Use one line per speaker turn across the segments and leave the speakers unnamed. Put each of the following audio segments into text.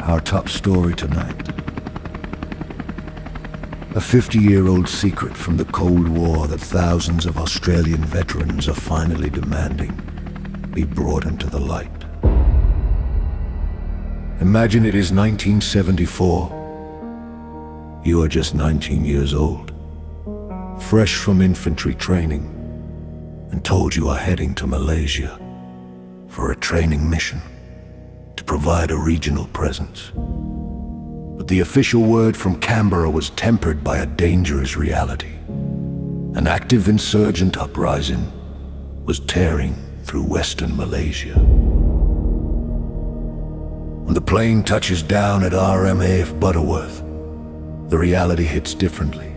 Our top story tonight. A 50-year-old secret from the Cold War that thousands of Australian veterans are finally demanding be brought into the light. Imagine it is 1974. You are just 19 years old, fresh from infantry training, and told you are heading to Malaysia for a training mission to provide a regional presence. But the official word from Canberra was tempered by a dangerous reality. An active insurgent uprising was tearing through Western Malaysia. When the plane touches down at RMAF Butterworth, the reality hits differently.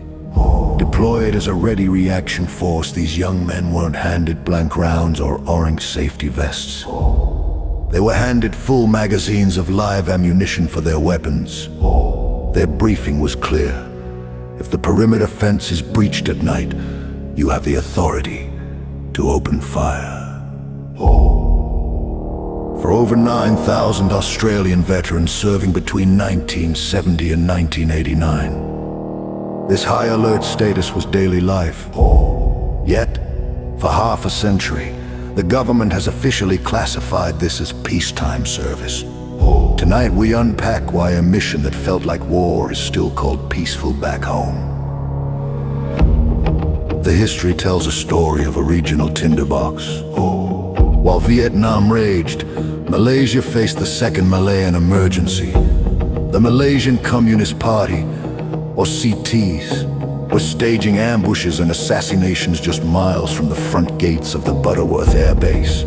Deployed as a ready reaction force, these young men weren't handed blank rounds or orange safety vests. They were handed full magazines of live ammunition for their weapons. Their briefing was clear. If the perimeter fence is breached at night, you have the authority to open fire. For over 9,000 Australian veterans serving between 1970 and 1989, this high alert status was daily life. Yet, for half a century, the government has officially classified this as peacetime service. Tonight we unpack why a mission that felt like war is still called peaceful back home. The history tells a story of a regional tinderbox. While Vietnam raged, Malaysia faced the second Malayan emergency. The Malaysian Communist Party, or CTs, was staging ambushes and assassinations just miles from the front gates of the Butterworth Air Base.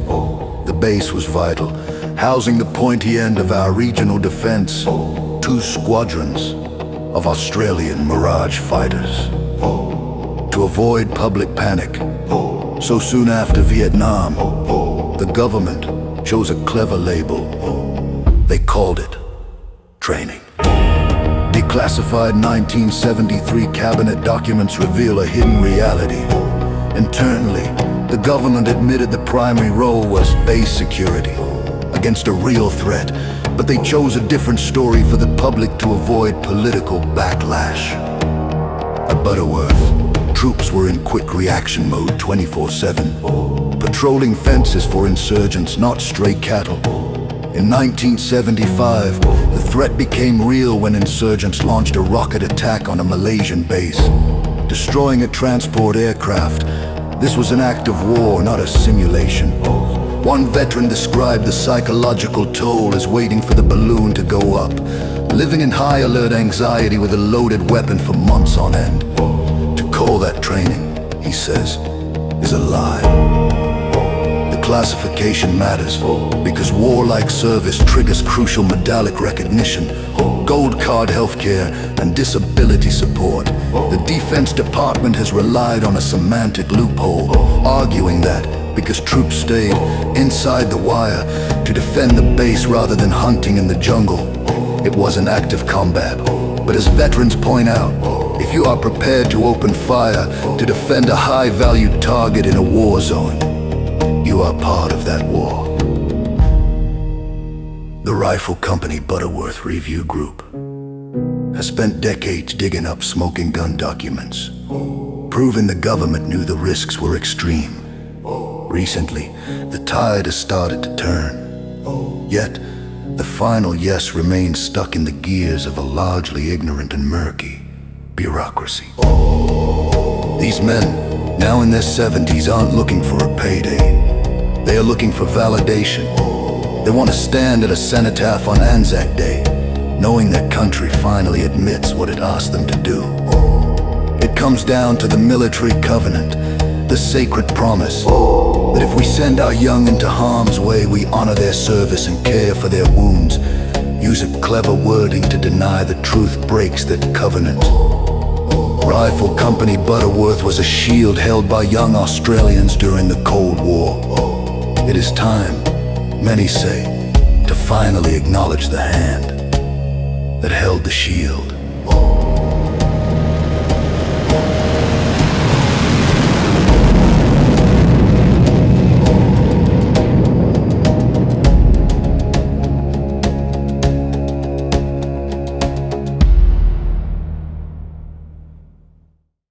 The base was vital, housing the pointy end of our regional defense, 2 squadrons of Australian Mirage fighters. To avoid public panic, so soon after Vietnam, the government chose a clever label. They called it training. Declassified 1973 cabinet documents reveal a hidden reality. Internally, the government admitted the primary role was base security against a real threat, but they chose a different story for the public to avoid political backlash. At Butterworth, troops were in quick reaction mode 24/7, patrolling fences for insurgents, not stray cattle. In 1975, the threat became real when insurgents launched a rocket attack on a Malaysian base, destroying a transport aircraft. This was an act of war, not a simulation. One veteran described the psychological toll as waiting for the balloon to go up, living in high alert anxiety with a loaded weapon for months on end. To call that training, he says, is a lie. Classification matters because warlike service triggers crucial medallic recognition, gold card healthcare, and disability support. The Defense Department has relied on a semantic loophole, arguing that because troops stayed inside the wire to defend the base rather than hunting in the jungle, it was an act of combat. But as veterans point out, if you are prepared to open fire to defend a high-valued target in a war zone, you are part of that war. The Rifle Company Butterworth Review Group has spent decades digging up smoking gun documents, proving the government knew the risks were extreme. Recently, the tide has started to turn. Yet, the final yes remains stuck in the gears of a largely ignorant and murky bureaucracy. These men, now in their 70s, aren't looking for a payday. They are looking for validation. They want to stand at a cenotaph on Anzac Day, knowing their country finally admits what it asked them to do. It comes down to the military covenant, the sacred promise that if we send our young into harm's way, we honor their service and care for their wounds. Use a clever wording to deny the truth breaks that covenant. Rifle Company Butterworth was a shield held by young Australians during the Cold War. It is time, many say, to finally acknowledge the hand that held the shield.